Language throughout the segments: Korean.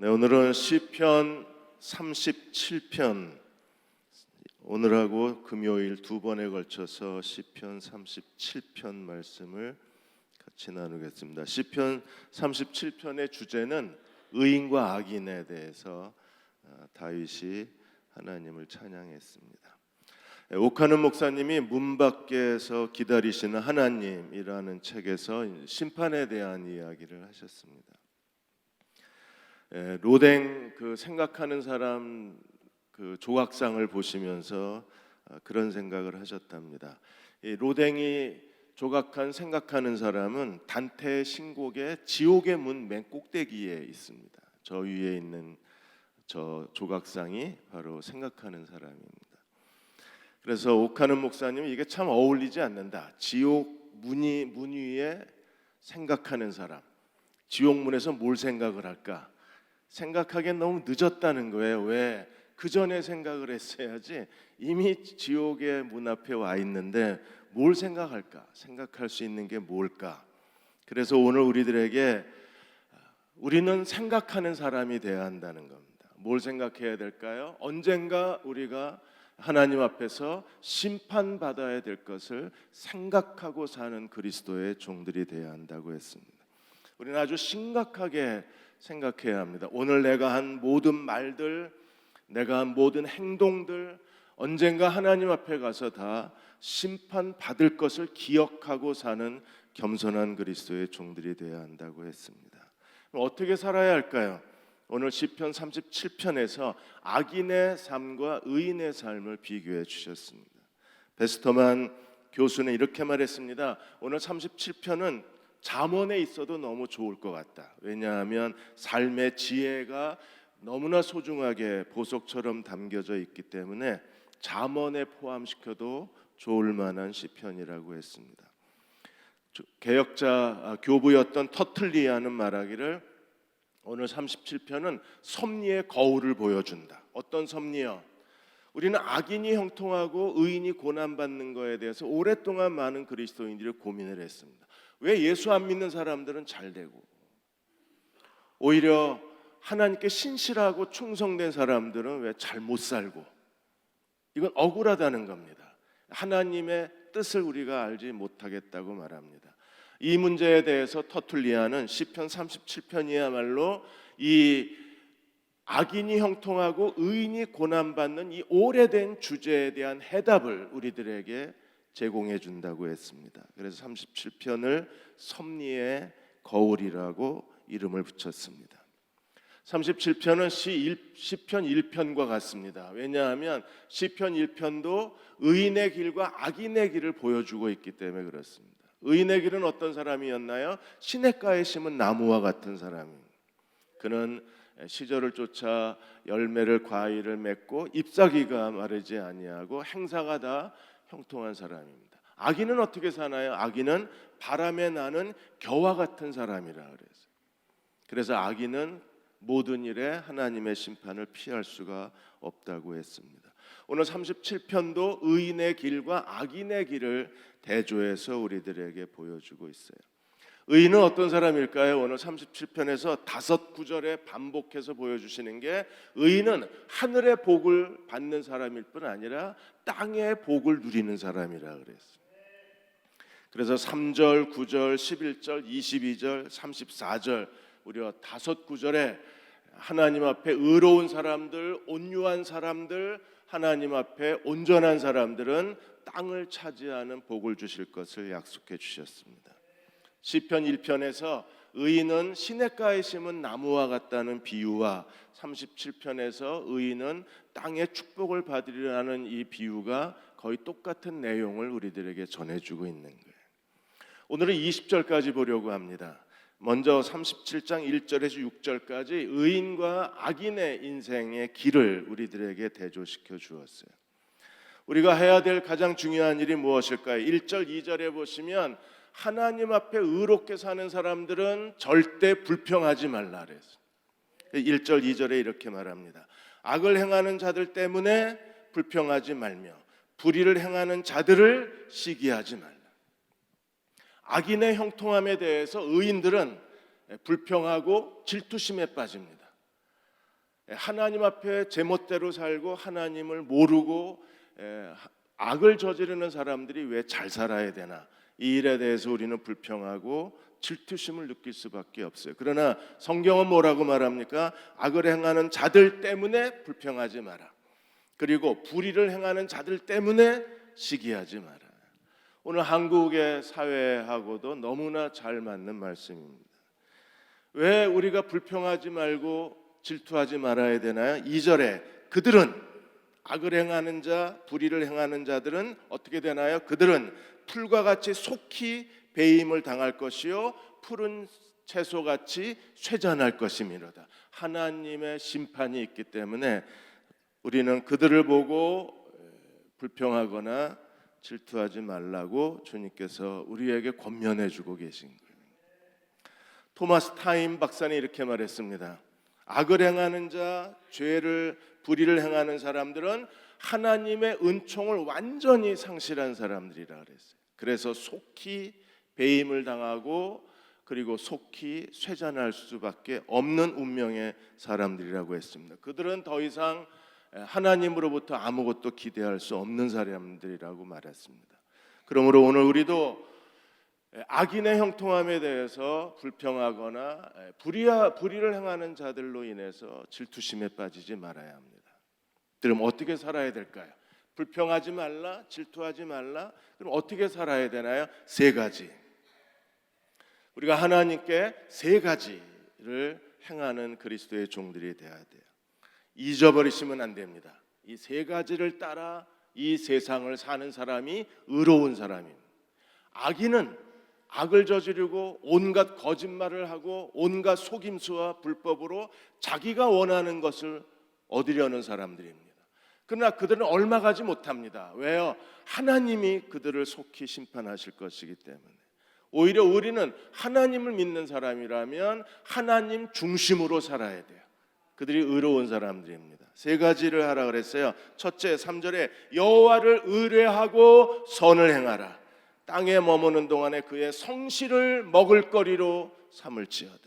네, 오늘은 시편 37편, 오늘하고 금요일 두 번에 걸쳐서 시편 37편 말씀을 같이 나누겠습니다. 시편 37편의 주제는 의인과 악인에 대해서 다윗이 하나님을 찬양했습니다. 옥하는 목사님이 문 밖에서 기다리시는 하나님이라는 책에서 심판에 대한 이야기를 하셨습니다. 로댕 그 생각하는 사람 그 조각상을 보시면서 그런 생각을 하셨답니다. 이 로댕이 조각한 생각하는 사람은 단테의 신곡의 지옥의 문 맨 꼭대기에 있습니다. 저 위에 있는 저 조각상이 바로 생각하는 사람입니다. 그래서 옥하는 목사님은 이게 참 어울리지 않는다. 지옥 문 위에 생각하는 사람, 지옥 문에서 뭘 생각을 할까? 생각하기엔 너무 늦었다는 거예요. 왜? 그 전에 생각을 했어야지. 이미 지옥의 문 앞에 와 있는데 뭘 생각할까? 생각할 수 있는 게 뭘까? 그래서 오늘 우리들에게 우리는 생각하는 사람이 되어야 한다는 겁니다. 뭘 생각해야 될까요? 언젠가 우리가 하나님 앞에서 심판받아야 될 것을 생각하고 사는 그리스도의 종들이 되어야 한다고 했습니다. 우리는 아주 심각하게 생각해야 합니다. 오늘 내가 한 모든 말들, 내가 한 모든 행동들 언젠가 하나님 앞에 가서 다 심판받을 것을 기억하고 사는 겸손한 그리스도의 종들이 되어야 한다고 했습니다. 그럼 어떻게 살아야 할까요? 오늘 시편 37편에서 악인의 삶과 의인의 삶을 비교해 주셨습니다. 베스터만 교수는 이렇게 말했습니다. 오늘 37편은 잠언에 있어도 너무 좋을 것 같다. 왜냐하면 삶의 지혜가 너무나 소중하게 보석처럼 담겨져 있기 때문에 잠언에 포함시켜도 좋을 만한 시편이라고 했습니다. 개혁자 교부였던 터틀리아는 말하기를 오늘 37편은 섭리의 거울을 보여준다. 어떤 섭리요? 우리는 악인이 형통하고 의인이 고난받는 것에 대해서 오랫동안 많은 그리스도인들이 고민을 했습니다. 왜 예수 안 믿는 사람들은 잘 되고 오히려 하나님께 신실하고 충성된 사람들은 왜 잘 못 살고? 이건 억울하다는 겁니다. 하나님의 뜻을 우리가 알지 못하겠다고 말합니다. 이 문제에 대해서 터툴리아는 시편 37편이야말로 이 악인이 형통하고 의인이 고난받는 이 오래된 주제에 대한 해답을 우리들에게 제공해 준다고 했습니다. 그래서 37편을 섭리의 거울이라고 이름을 붙였습니다. 37편은 시편 1편과 같습니다. 왜냐하면 시편 1편도 의인의 길과 악인의 길을 보여주고 있기 때문에 그렇습니다. 의인의 길은 어떤 사람이었나요? 시냇가에 심은 나무와 같은 사람입니다. 그는 시절을 쫓아 열매를 과일을 맺고 잎사귀가 마르지 아니하고 행사가 다 형통한 사람입니다. 악인은 어떻게 사나요? 악인은 바람에 나는 겨와 같은 사람이라 그래서 악인은 모든 일에 하나님의 심판을 피할 수가 없다고 했습니다. 오늘 37편도 의인의 길과 악인의 길을 대조해서 우리들에게 보여주고 있어요. 의인은 어떤 사람일까요? 오늘 37편에서 5구절에 반복해서 보여주시는 게 의인은 하늘의 복을 받는 사람일 뿐 아니라 땅의 복을 누리는 사람이라 그랬어요. 그래서 3절, 9절, 11절, 22절, 34절 우리가 5구절에 하나님 앞에 의로운 사람들, 온유한 사람들, 하나님 앞에 온전한 사람들은 땅을 차지하는 복을 주실 것을 약속해 주셨습니다. 시편 1편에서 의인은 시냇가에 심은 나무와 같다는 비유와 37편에서 의인은 땅의 축복을 받으리라는 이 비유가 거의 똑같은 내용을 우리들에게 전해주고 있는 거예요. 오늘은 20절까지 보려고 합니다. 먼저 37장 1절에서 6절까지 의인과 악인의 인생의 길을 우리들에게 대조시켜 주었어요. 우리가 해야 될 가장 중요한 일이 무엇일까요? 1절, 2절에 보시면 하나님 앞에 의롭게 사는 사람들은 절대 불평하지 말라 그랬어요. 1절, 2절에 이렇게 말합니다. 악을 행하는 자들 때문에 불평하지 말며 불의를 행하는 자들을 시기하지 말라. 악인의 형통함에 대해서 의인들은 불평하고 질투심에 빠집니다. 하나님 앞에 제멋대로 살고 하나님을 모르고 악을 저지르는 사람들이 왜 잘 살아야 되나, 이 일에 대해서 우리는 불평하고 질투심을 느낄 수밖에 없어요. 그러나 성경은 뭐라고 말합니까? 악을 행하는 자들 때문에 불평하지 마라. 그리고 불의를 행하는 자들 때문에 시기하지 마라. 오늘 한국의 사회하고도 너무나 잘 맞는 말씀입니다. 왜 우리가 불평하지 말고 질투하지 말아야 되나요? 2절에 그들은, 악을 행하는 자, 불의를 행하는 자들은 어떻게 되나요? 그들은 풀과 같이 속히 배임을 당할 것이요 푸른 채소같이 쇠잔할 것이미로다. 하나님의 심판이 있기 때문에 우리는 그들을 보고 불평하거나 질투하지 말라고 주님께서 우리에게 권면해 주고 계신 거예요. 토마스 타임 박사는 이렇게 말했습니다. 악을 행하는 자, 죄를, 불의를 행하는 사람들은 하나님의 은총을 완전히 상실한 사람들이라 그랬어요. 그래서 속히 배임을 당하고 그리고 속히 쇠잔할 수밖에 없는 운명의 사람들이라고 했습니다. 그들은 더 이상 하나님으로부터 아무것도 기대할 수 없는 사람들이라고 말했습니다. 그러므로 오늘 우리도 악인의 형통함에 대해서 불평하거나 불의를 행하는 자들로 인해서 질투심에 빠지지 말아야 합니다. 그럼 어떻게 살아야 될까요? 불평하지 말라, 질투하지 말라. 그럼 어떻게 살아야 되나요? 3가지. 우리가 하나님께 3가지를 행하는 그리스도의 종들이 되어야 돼요. 잊어버리시면 안 됩니다. 이 3가지를 따라 이 세상을 사는 사람이 의로운 사람입니다. 악인은 악을 저지르고 온갖 거짓말을 하고 온갖 속임수와 불법으로 자기가 원하는 것을 얻으려는 사람들입니다. 그러나 그들은 얼마 가지 못합니다. 왜요? 하나님이 그들을 속히 심판하실 것이기 때문에. 오히려 우리는 하나님을 믿는 사람이라면 하나님 중심으로 살아야 돼요. 그들이 의로운 사람들입니다. 3가지를 하라 그랬어요. 첫째, 3절에 여호와를 의뢰하고 선을 행하라. 땅에 머무는 동안에 그의 성실을 먹을거리로 삼을지어다.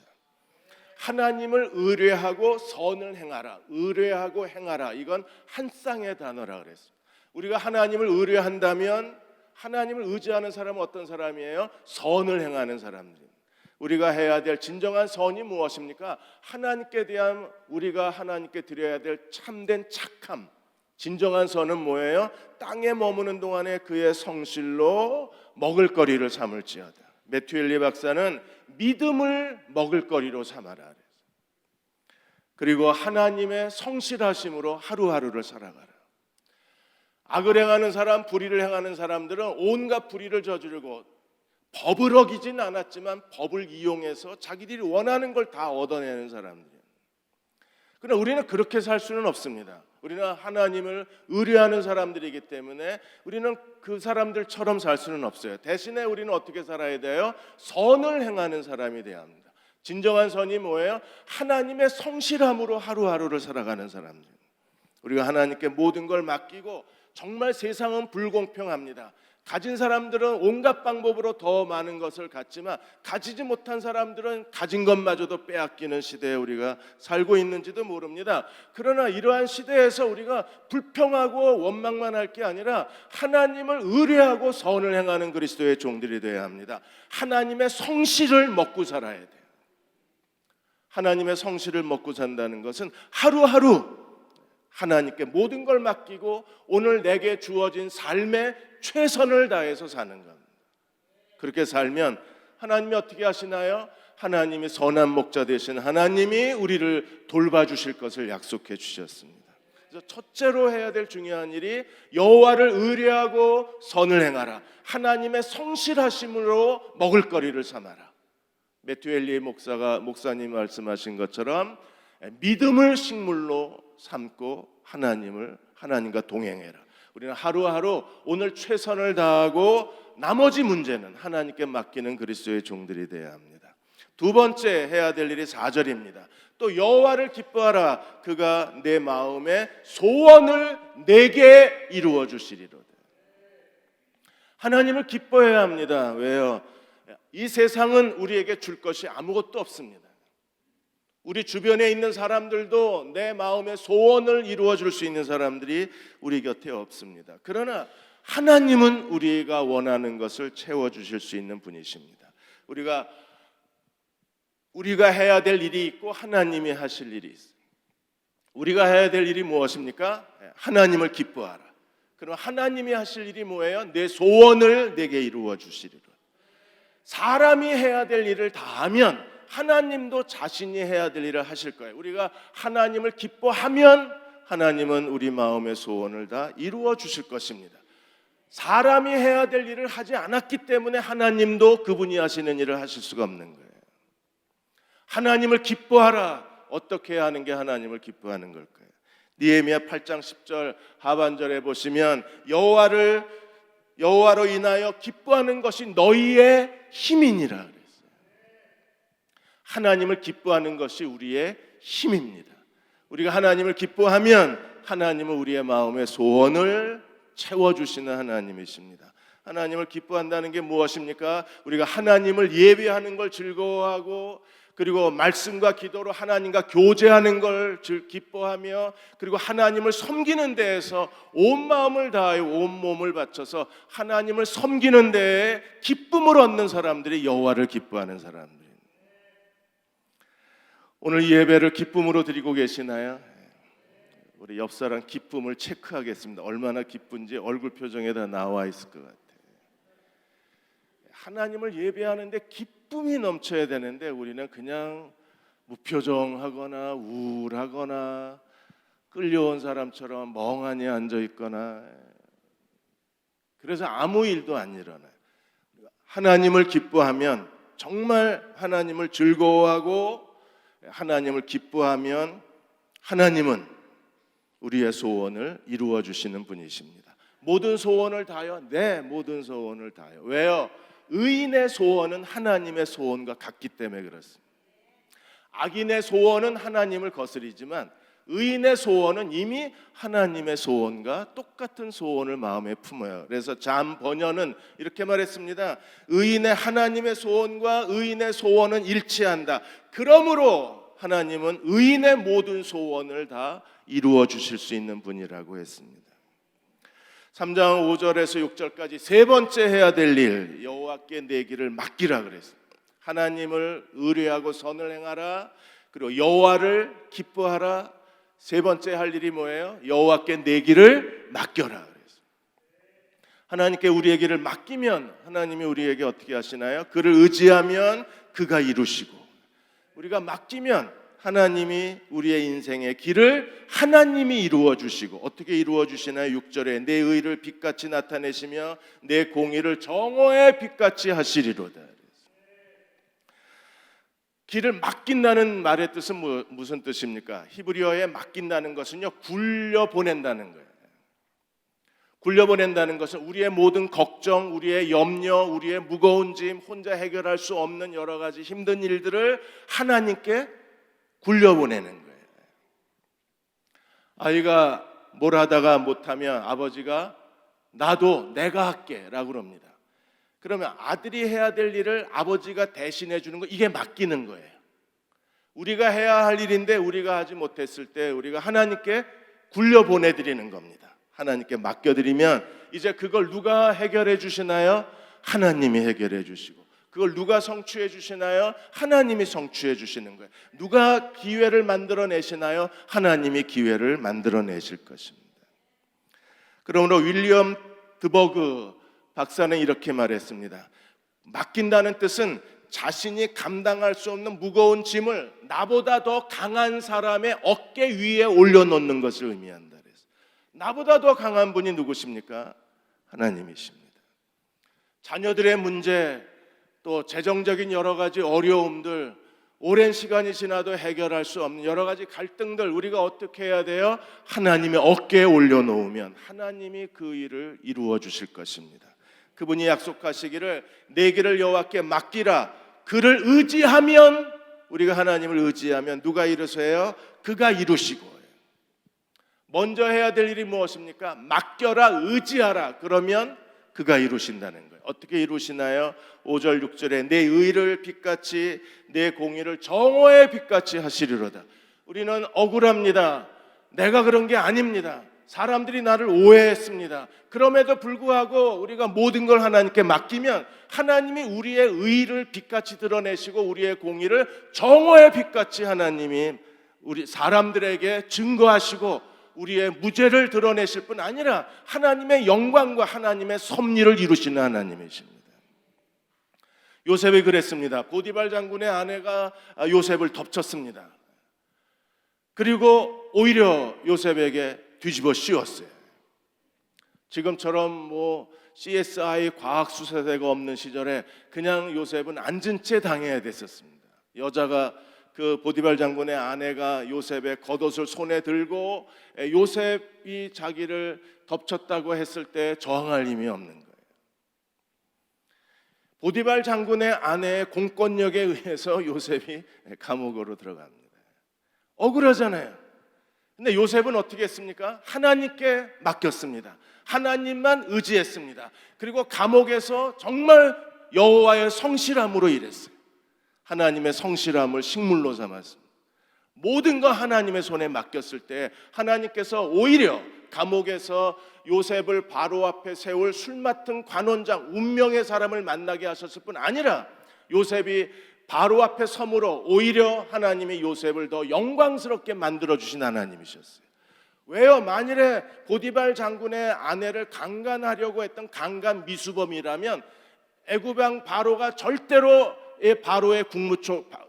하나님을 의뢰하고 선을 행하라. 의뢰하고 행하라. 이건 한 쌍의 단어라 그랬습니다. 우리가 하나님을 의뢰한다면, 하나님을 의지하는 사람은 어떤 사람이에요? 선을 행하는 사람들입니다. 우리가 해야 될 진정한 선이 무엇입니까? 하나님께 대한, 우리가 하나님께 드려야 될 참된 착함. 진정한 선은 뭐예요? 땅에 머무는 동안에 그의 성실로 먹을거리를 삼을지어다. 매튜 엘리 박사는 믿음을 먹을거리로 삼아라. 그리고 하나님의 성실하심으로 하루하루를 살아가라. 악을 행하는 사람, 불의를 행하는 사람들은 온갖 불의를 저지르고 법을 어기진 않았지만 법을 이용해서 자기들이 원하는 걸 다 얻어내는 사람들이에요. 그러나 우리는 그렇게 살 수는 없습니다. 우리는 하나님을 의뢰하는 사람들이기 때문에 우리는 그 사람들처럼 살 수는 없어요. 대신에 우리는 어떻게 살아야 돼요? 선을 행하는 사람이 되어야 합니다. 진정한 선이 뭐예요? 하나님의 성실함으로 하루하루를 살아가는 사람들. 우리가 하나님께 모든 걸 맡기고, 정말 세상은 불공평합니다. 가진 사람들은 온갖 방법으로 더 많은 것을 갖지만 가지지 못한 사람들은 가진 것마저도 빼앗기는 시대에 우리가 살고 있는지도 모릅니다. 그러나 이러한 시대에서 우리가 불평하고 원망만 할 게 아니라 하나님을 의뢰하고 선을 행하는 그리스도의 종들이 되어야 합니다. 하나님의 성실을 먹고 살아야 돼요. 하나님의 성실을 먹고 산다는 것은 하루하루 하나님께 모든 걸 맡기고 오늘 내게 주어진 삶에 최선을 다해서 사는 겁니다. 그렇게 살면 하나님이 어떻게 하시나요? 하나님이 선한 목자 되신 하나님이 우리를 돌봐주실 것을 약속해 주셨습니다. 그래서 첫째로 해야 될 중요한 일이 여호와를 의뢰하고 선을 행하라. 하나님의 성실하심으로 먹을거리를 삼아라. 매튜 엘리 목사님 말씀하신 것처럼 믿음을 식물로 삼고 하나님과 동행해라. 우리는 하루하루 오늘 최선을 다하고 나머지 문제는 하나님께 맡기는 그리스도의 종들이 되어야 합니다. 2번째 해야 될 일이 4절입니다. 또 여호와를 기뻐하라. 그가 내 마음의 소원을 내게 이루어 주시리로다. 하나님을 기뻐해야 합니다. 왜요? 이 세상은 우리에게 줄 것이 아무것도 없습니다. 우리 주변에 있는 사람들도 내 마음의 소원을 이루어 줄 수 있는 사람들이 우리 곁에 없습니다. 그러나 하나님은 우리가 원하는 것을 채워 주실 수 있는 분이십니다. 우리가 해야 될 일이 있고 하나님이 하실 일이 있어요. 우리가 해야 될 일이 무엇입니까? 하나님을 기뻐하라. 그럼 하나님이 하실 일이 뭐예요? 내 소원을 내게 이루어 주시리라. 사람이 해야 될 일을 다 하면 하나님도 자신이 해야 될 일을 하실 거예요. 우리가 하나님을 기뻐하면 하나님은 우리 마음의 소원을 다 이루어 주실 것입니다. 사람이 해야 될 일을 하지 않았기 때문에 하나님도 그분이 하시는 일을 하실 수가 없는 거예요. 하나님을 기뻐하라. 어떻게 해야 하는 게 하나님을 기뻐하는 걸까요? 느헤미야 8장 10절 하반절에 보시면 여호와로 인하여 기뻐하는 것이 너희의 힘이니라 그랬어요. 하나님을 기뻐하는 것이 우리의 힘입니다. 우리가 하나님을 기뻐하면 하나님은 우리의 마음의 소원을 채워주시는 하나님이십니다. 하나님을 기뻐한다는 게 무엇입니까? 우리가 하나님을 예배하는 걸 즐거워하고, 그리고 말씀과 기도로 하나님과 교제하는 걸 기뻐하며, 그리고 하나님을 섬기는 데에서 온 마음을 다하여 온 몸을 바쳐서 하나님을 섬기는 데에 기쁨을 얻는 사람들이 여호와를 기뻐하는 사람들입니다. 오늘 예배를 기쁨으로 드리고 계시나요? 우리 옆 사람 기쁨을 체크하겠습니다. 얼마나 기쁜지 얼굴 표정에 다 나와 있을 것 같아요. 하나님을 예배하는데 기쁨이 넘쳐야 되는데 우리는 그냥 무표정하거나 우울하거나 끌려온 사람처럼 멍하니 앉아 있거나, 그래서 아무 일도 안 일어나요. 하나님을 기뻐하면, 정말 하나님을 즐거워하고 하나님을 기뻐하면 하나님은 우리의 소원을 이루어 주시는 분이십니다. 모든 소원을 다하여, 네, 모든 소원을 다하여. 왜요? 의인의 소원은 하나님의 소원과 같기 때문에 그렇습니다. 악인의 소원은 하나님을 거스리지만 의인의 소원은 이미 하나님의 소원과 똑같은 소원을 마음에 품어요. 그래서 잠 번연은 이렇게 말했습니다. 의인의 하나님의 소원과 의인의 소원은 일치한다. 그러므로 하나님은 의인의 모든 소원을 다 이루어 주실 수 있는 분이라고 했습니다. 3장 5절에서 6절까지 세 번째 해야 될 일, 여호와께 내 길을 맡기라 그랬어요. 하나님을 의뢰하고 선을 행하라. 그리고 여호와를 기뻐하라. 세 번째 할 일이 뭐예요? 여호와께 내 길을 맡겨라 그랬어요. 하나님께 우리의 길을 맡기면 하나님이 우리에게 어떻게 하시나요? 그를 의지하면 그가 이루시고, 우리가 맡기면 하나님이 우리의 인생의 길을 하나님이 이루어 주시고, 어떻게 이루어 주시나요? 6절에 내 의를 빛같이 나타내시며 내 공의를 정오의 빛같이 하시리로다. 길을 맡긴다는 말의 뜻은 무슨 뜻입니까? 히브리어에 맡긴다는 것은요, 굴려보낸다는 거예요. 굴려보낸다는 것은 우리의 모든 걱정, 우리의 염려, 우리의 무거운 짐, 혼자 해결할 수 없는 여러 가지 힘든 일들을 하나님께 굴려보내는 거예요. 아이가 뭘 하다가 못하면 아버지가 나도 내가 할게 라고 그럽니다. 그러면 아들이 해야 될 일을 아버지가 대신해 주는 거, 이게 맡기는 거예요. 우리가 해야 할 일인데 우리가 하지 못했을 때 우리가 하나님께 굴려보내드리는 겁니다. 하나님께 맡겨드리면 이제 그걸 누가 해결해 주시나요? 하나님이 해결해 주시고, 그걸 누가 성취해 주시나요? 하나님이 성취해 주시는 거예요. 누가 기회를 만들어내시나요? 하나님이 기회를 만들어내실 것입니다. 그러므로 윌리엄 드버그 박사는 이렇게 말했습니다. 맡긴다는 뜻은 자신이 감당할 수 없는 무거운 짐을 나보다 더 강한 사람의 어깨 위에 올려놓는 것을 의미한다. 그래서 나보다 더 강한 분이 누구십니까? 하나님이십니다. 자녀들의 문제, 또 재정적인 여러 가지 어려움들, 오랜 시간이 지나도 해결할 수 없는 여러 가지 갈등들, 우리가 어떻게 해야 돼요? 하나님의 어깨에 올려놓으면 하나님이 그 일을 이루어 주실 것입니다. 그분이 약속하시기를 내 길을 여호와께 맡기라. 그를 의지하면, 우리가 하나님을 의지하면 누가 이루세요? 그가 이루시고. 먼저 해야 될 일이 무엇입니까? 맡겨라, 의지하라. 그러면 그가 이루신다는 거예요. 어떻게 이루시나요? 5절 6절에 내 의를 빛같이 내 공의를 정오의 빛같이 하시리로다. 우리는 억울합니다. 내가 그런 게 아닙니다. 사람들이 나를 오해했습니다. 그럼에도 불구하고 우리가 모든 걸 하나님께 맡기면 하나님이 우리의 의를 빛같이 드러내시고 우리의 공의를 정오의 빛같이 하나님이 우리 사람들에게 증거하시고 우리의 무죄를 드러내실 뿐 아니라 하나님의 영광과 하나님의 섭리를 이루시는 하나님이십니다. 요셉이 그랬습니다. 보디발 장군의 아내가 요셉을 덮쳤습니다. 그리고 오히려 요셉에게 뒤집어 씌웠어요. 지금처럼 CSI 과학수사대가 없는 시절에 그냥 요셉은 앉은 채 당해야 됐었습니다. 여자가 그 보디발 장군의 아내가 요셉의 겉옷을 손에 들고 요셉이 자기를 덮쳤다고 했을 때 저항할 힘이 없는 거예요. 보디발 장군의 아내의 공권력에 의해서 요셉이 감옥으로 들어갑니다. 억울하잖아요. 근데 요셉은 어떻게 했습니까? 하나님께 맡겼습니다. 하나님만 의지했습니다. 그리고 감옥에서 정말 여호와의 성실함으로 일했어요. 하나님의 성실함을 식물로 삼았습니다. 모든 거 하나님의 손에 맡겼을 때 하나님께서 오히려 감옥에서 요셉을 바로 앞에 세울 술 맡은 관원장 운명의 사람을 만나게 하셨을 뿐 아니라 요셉이 바로 앞에 섬으로 오히려 하나님이 요셉을 더 영광스럽게 만들어주신 하나님이셨어요. 왜요? 만일에 보디발 장군의 아내를 강간하려고 했던 강간 미수범이라면 애굽 왕 바로가 절대로 바로의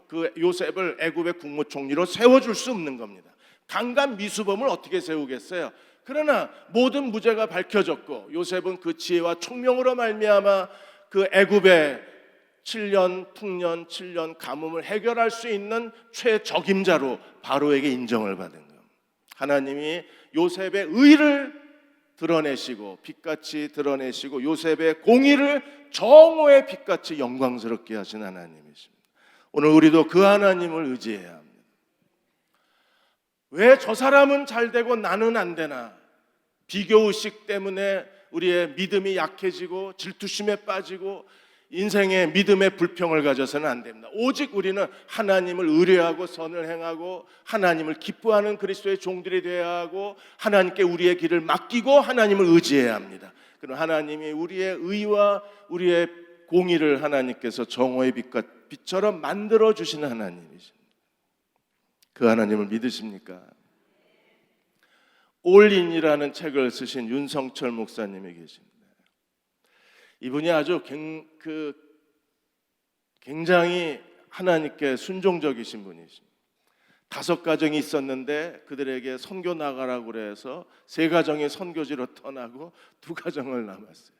그 요셉을 애굽의 국무총리로 세워줄 수 없는 겁니다. 강간 미수범을 어떻게 세우겠어요? 그러나 모든 무죄가 밝혀졌고 요셉은 그 지혜와 총명으로 말미암아 그 애굽의 7년 풍년 7년 가뭄을 해결할 수 있는 최적임자로 바로에게 인정을 받은 겁니다. 하나님이 요셉의 의를 드러내시고 빛같이 드러내시고 요셉의 공의를 정오의 빛같이 영광스럽게 하신 하나님이십니다. 오늘 우리도 그 하나님을 의지해야 합니다. 왜 저 사람은 잘 되고 나는 안 되나? 비교의식 때문에 우리의 믿음이 약해지고 질투심에 빠지고 인생의 믿음의 불평을 가져서는 안 됩니다. 오직 우리는 하나님을 의뢰하고 선을 행하고 하나님을 기뻐하는 그리스도의 종들이 되어야 하고 하나님께 우리의 길을 맡기고 하나님을 의지해야 합니다. 그럼 하나님이 우리의 의와 우리의 공의를 하나님께서 정오의 빛처럼 만들어 주시는 하나님이십니다. 그 하나님을 믿으십니까? 올인이라는 책을 쓰신 윤성철 목사님이 계십니다. 이분이 아주 굉장히 하나님께 순종적이신 분이십니다. 5가정이 있었는데 그들에게 선교 나가라고 그래서 3가정이 선교지로 떠나고 2가정을 남았어요.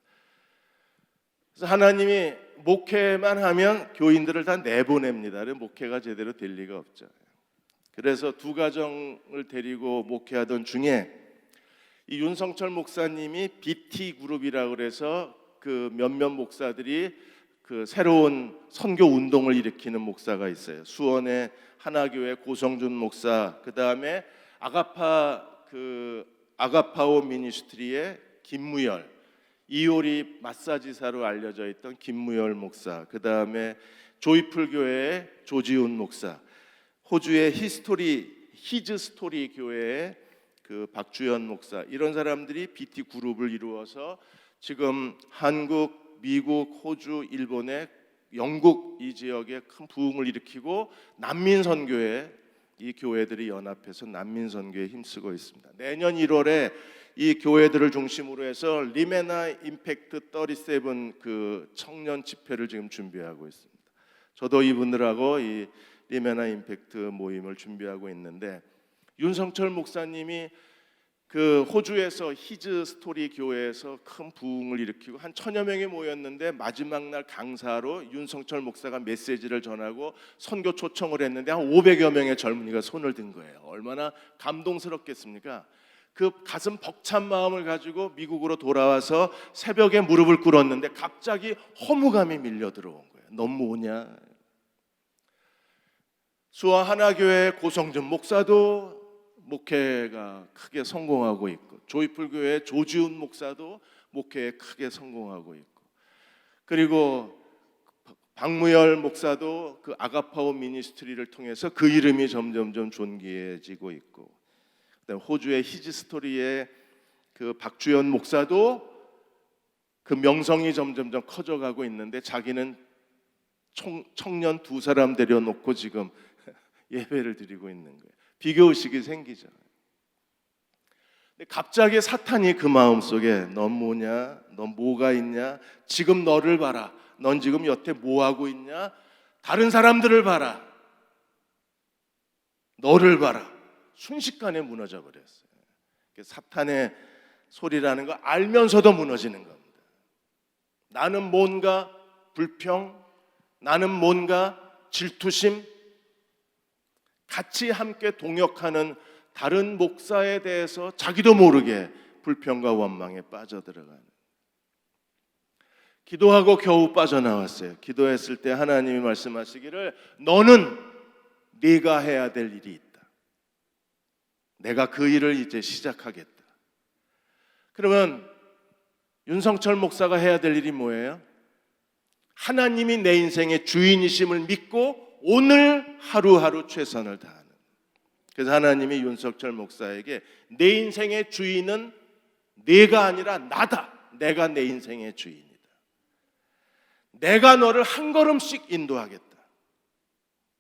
그래서 하나님이 목회만 하면 교인들을 다 내보냅니다. 목회가 제대로 될 리가 없죠. 그래서 2가정을 데리고 목회하던 중에 이 윤성철 목사님이 BT 그룹이라고 그래서 그 몇몇 목사들이 그 새로운 선교 운동을 일으키는 목사가 있어요. 수원의 하나교회 고성준 목사, 그 다음에 아가파오 미니스트리의 김무열, 이효리 마사지사로 알려져 있던 김무열 목사, 그 다음에 조이풀 교회의 조지훈 목사, 호주의 히즈 스토리 교회의 그 박주연 목사, 이런 사람들이 BT 그룹을 이루어서 지금 한국, 미국, 호주, 일본의 영국 이 지역에 큰 부흥을 일으키고 난민 선교에 이 교회들이 연합해서 난민 선교에 힘쓰고 있습니다. 내년 1월에 이 교회들을 중심으로 해서 리메나 임팩트 37 그 청년 집회를 지금 준비하고 있습니다. 저도 이분들하고 이 리메나 임팩트 모임을 준비하고 있는데 윤성철 목사님이 그 호주에서 히즈 스토리 교회에서 큰 부흥을 일으키고 한 1000여 명이 모였는데 마지막 날 강사로 윤성철 목사가 메시지를 전하고 선교 초청을 했는데 한 500여 명의 젊은이가 손을 든 거예요. 얼마나 감동스럽겠습니까? 그 가슴 벅찬 마음을 가지고 미국으로 돌아와서 새벽에 무릎을 꿇었는데 갑자기 허무감이 밀려 들어온 거예요. 넌 뭐냐? 수원 하나교회 고성준 목사도 목회가 크게 성공하고 있고 조이풀 교회 조지훈 목사도 목회에 크게 성공하고 있고, 그리고 박무열 목사도 그 아가파오 미니스트리를 통해서 그 이름이 점점점 존귀해지고 있고, 그다음에 호주의 히지스토리의 그 박주연 목사도 그 명성이 점점점 커져가고 있는데 자기는 청년 2사람 데려놓고 지금 예배를 드리고 있는 거예요. 비교의식이 생기죠. 근데 갑자기 사탄이 그 마음속에 넌 뭐냐? 넌 뭐가 있냐? 지금 너를 봐라. 넌 지금 여태 뭐 하고 있냐? 다른 사람들을 봐라. 너를 봐라. 순식간에 무너져 버렸어요. 사탄의 소리라는 거 알면서도 무너지는 겁니다. 나는 뭔가 불평, 나는 뭔가 질투심, 같이 함께 동역하는 다른 목사에 대해서 자기도 모르게 불평과 원망에 빠져들어가는, 기도하고 겨우 빠져나왔어요. 기도했을 때 하나님이 말씀하시기를 너는 네가 해야 될 일이 있다. 내가 그 일을 이제 시작하겠다. 그러면 윤성철 목사가 해야 될 일이 뭐예요? 하나님이 내 인생의 주인이심을 믿고 오늘 하루하루 최선을 다하는. 그래서 하나님이 윤석철 목사에게 내 인생의 주인은 네가 아니라 나다. 내가 내 인생의 주인이다. 내가 너를 한 걸음씩 인도하겠다.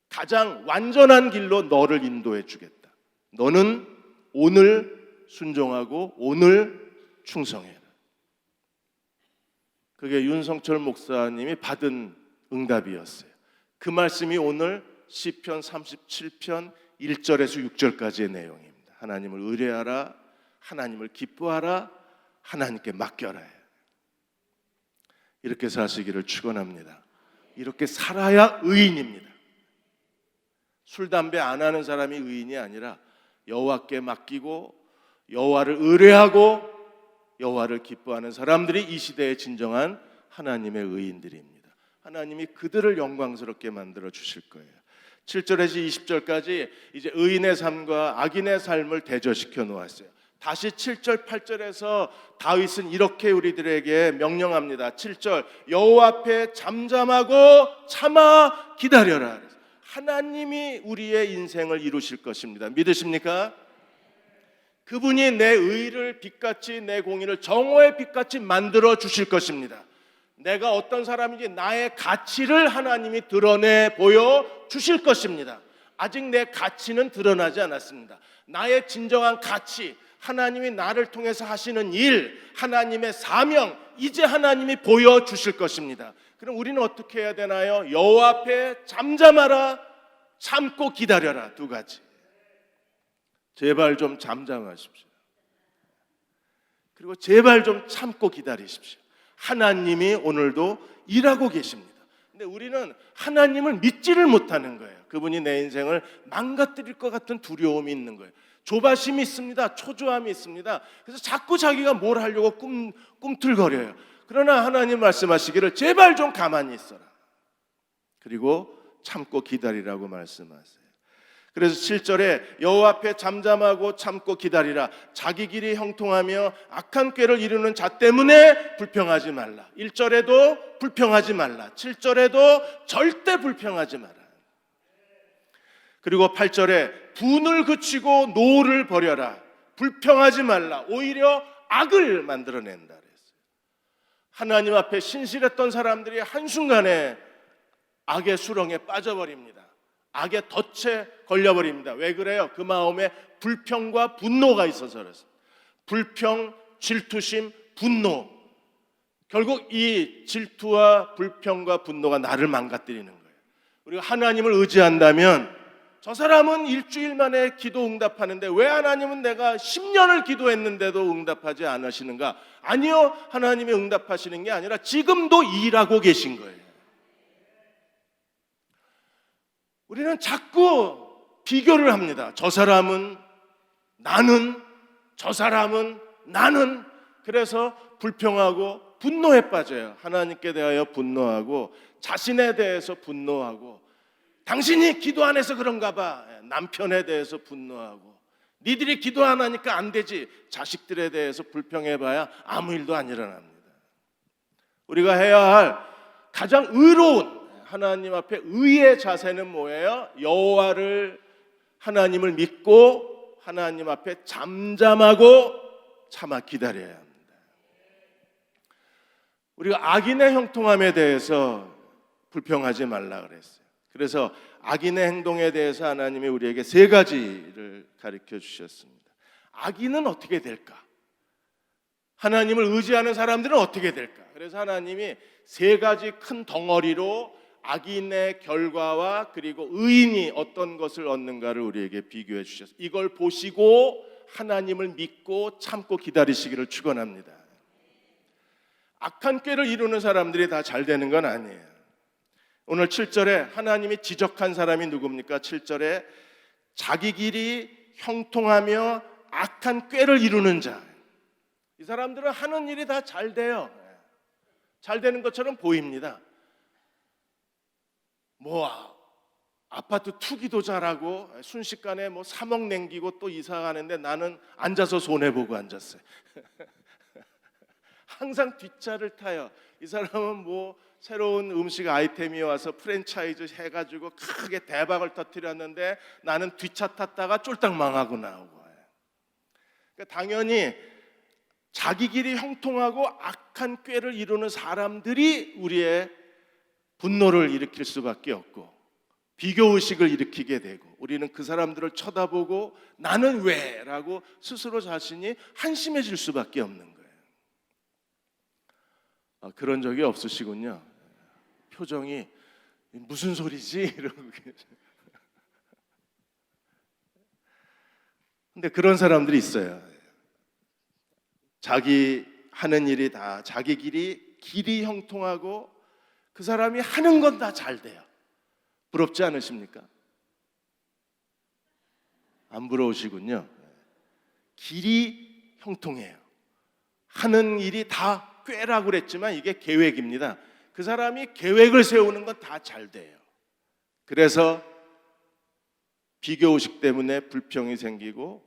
가장 완전한 길로 너를 인도해 주겠다. 너는 오늘 순종하고 오늘 충성해라. 그게 윤성철 목사님이 받은 응답이었어요. 그 말씀이 오늘 시편 37편 1절에서 6절까지의 내용입니다. 하나님을 의뢰하라, 하나님을 기뻐하라, 하나님께 맡겨라. 이렇게 사시기를 축원합니다. 이렇게 살아야 의인입니다. 술, 담배 안 하는 사람이 의인이 아니라 여호와께 맡기고 여호와를 의뢰하고 여호와를 기뻐하는 사람들이 이 시대의 진정한 하나님의 의인들입니다. 하나님이 그들을 영광스럽게 만들어 주실 거예요. 7절에서 20절까지 이제 의인의 삶과 악인의 삶을 대조시켜 놓았어요. 다시 7절, 8절에서 다윗은 이렇게 우리들에게 명령합니다. 7절, 여호와 앞에 잠잠하고 참아 기다려라. 하나님이 우리의 인생을 이루실 것입니다. 믿으십니까? 그분이 내 의를 빛같이, 내 공의를 정오의 빛같이 만들어 주실 것입니다. 내가 어떤 사람인지 나의 가치를 하나님이 드러내 보여 주실 것입니다. 아직 내 가치는 드러나지 않았습니다. 나의 진정한 가치, 하나님이 나를 통해서 하시는 일, 하나님의 사명, 이제 하나님이 보여주실 것입니다. 그럼 우리는 어떻게 해야 되나요? 여호와 앞에 잠잠하라, 참고 기다려라. 두 가지. 제발 좀 잠잠하십시오. 그리고 제발 좀 참고 기다리십시오. 하나님이 오늘도 일하고 계십니다. 근데 우리는 하나님을 믿지를 못하는 거예요. 그분이 내 인생을 망가뜨릴 것 같은 두려움이 있는 거예요. 조바심이 있습니다. 초조함이 있습니다. 그래서 자꾸 자기가 뭘 하려고 꿈틀거려요. 그러나 하나님 말씀하시기를 제발 좀 가만히 있어라. 그리고 참고 기다리라고 말씀하세요. 그래서 7절에 여호와 앞에 잠잠하고 참고 기다리라. 자기 길이 형통하며 악한 꾀를 이루는 자 때문에 불평하지 말라. 1절에도 불평하지 말라. 7절에도 절대 불평하지 마라. 그리고 8절에 분을 그치고 노를 버려라. 불평하지 말라. 오히려 악을 만들어낸다 그랬어요. 하나님 앞에 신실했던 사람들이 한순간에 악의 수렁에 빠져버립니다. 악의 덫에 걸려버립니다. 왜 그래요? 그 마음에 불평과 분노가 있어서 그렇습니다. 불평, 질투심, 분노. 결국 이 질투와 불평과 분노가 나를 망가뜨리는 거예요. 우리가 하나님을 의지한다면 저 사람은 일주일 만에 기도 응답하는데 왜 하나님은 내가 10년을 기도했는데도 응답하지 않으시는가? 아니요, 하나님이 응답하시는 게 아니라 지금도 일하고 계신 거예요. 우리는 자꾸 비교를 합니다. 저 사람은 나는, 저 사람은 나는. 그래서 불평하고 분노에 빠져요. 하나님께 대하여 분노하고 자신에 대해서 분노하고 당신이 기도 안 해서 그런가 봐. 남편에 대해서 분노하고 니들이 기도 안 하니까 안 되지. 자식들에 대해서 불평해봐야 아무 일도 안 일어납니다. 우리가 해야 할 가장 의로운 하나님 앞에 의의 자세는 뭐예요? 여호와를 하나님을 믿고 하나님 앞에 잠잠하고 참아 기다려야 합니다. 우리가 악인의 형통함에 대해서 불평하지 말라 그랬어요. 그래서 악인의 행동에 대해서 하나님이 우리에게 세 가지를 가르쳐 주셨습니다. 악인은 어떻게 될까? 하나님을 의지하는 사람들은 어떻게 될까? 그래서 하나님이 세 가지 큰 덩어리로 악인의 결과와 그리고 의인이 어떤 것을 얻는가를 우리에게 비교해 주셨어요. 이걸 보시고 하나님을 믿고 참고 기다리시기를 축원합니다. 악한 꾀를 이루는 사람들이 다 잘 되는 건 아니에요. 오늘 7절에 하나님이 지적한 사람이 누굽니까? 7절에 자기 길이 형통하며 악한 꾀를 이루는 자. 이 사람들은 하는 일이 다 잘 돼요. 잘 되는 것처럼 보입니다. 아파트 투기도 잘하고 순식간에 3억 남기고 또 이사 가는데 나는 앉아서 손해보고 앉았어요. 항상 뒷차를 타요. 이 사람은 새로운 음식 아이템이 와서 프랜차이즈 해가지고 크게 대박을 터뜨렸는데 나는 뒷차 탔다가 쫄딱 망하고 나오고. 그러니까 당연히 자기 길이 형통하고 악한 꾀를 이루는 사람들이 우리의 분노를 일으킬 수밖에 없고 비교의식을 일으키게 되고 우리는 그 사람들을 쳐다보고 나는 왜? 라고 스스로 자신이 한심해질 수밖에 없는 거예요. 그런 적이 없으시군요. 표정이 무슨 소리지? 이러고 계세요. 근데 그런 사람들이 있어요. 자기 하는 일이 다 자기 길이 형통하고 그 사람이 하는 건 다 잘 돼요. 부럽지 않으십니까? 안 부러우시군요. 길이 형통해요. 하는 일이 다 꾀라고 그랬지만 이게 계획입니다. 그 사람이 계획을 세우는 건 다 잘 돼요. 그래서 비교의식 때문에 불평이 생기고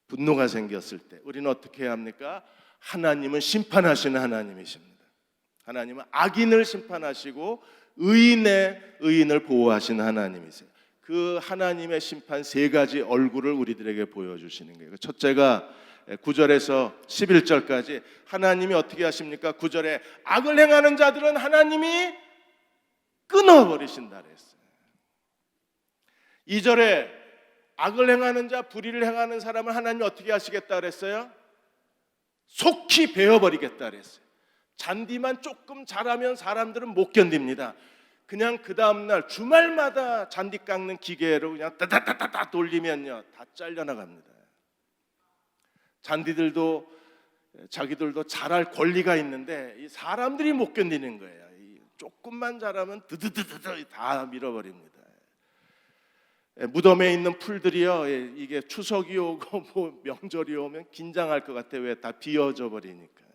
분노가 생겼을 때 우리는 어떻게 해야 합니까? 하나님은 심판하시는 하나님이십니다. 하나님은 악인을 심판하시고 의인을 보호하시는 하나님이세요. 그 하나님의 심판 세 가지 얼굴을 우리들에게 보여주시는 거예요. 첫째가 9절에서 11절까지 하나님이 어떻게 하십니까? 9절에 악을 행하는 자들은 하나님이 끊어버리신다 그랬어요. 2절에 악을 행하는 자, 불의를 행하는 사람을 하나님이 어떻게 하시겠다 그랬어요? 속히 베어버리겠다 그랬어요. 잔디만 조금 자라면 사람들은 못 견딥니다. 그냥 그 다음날 주말마다 잔디 깎는 기계로 그냥 따다다다다 돌리면요 다 잘려나갑니다. 잔디들도 자기들도 자랄 권리가 있는데 이 사람들이 못 견디는 거예요. 조금만 자라면 드드드드 다 밀어버립니다. 무덤에 있는 풀들이요, 이게 추석이 오고 명절이 오면 긴장할 것 같아. 왜? 다 비어져 버리니까.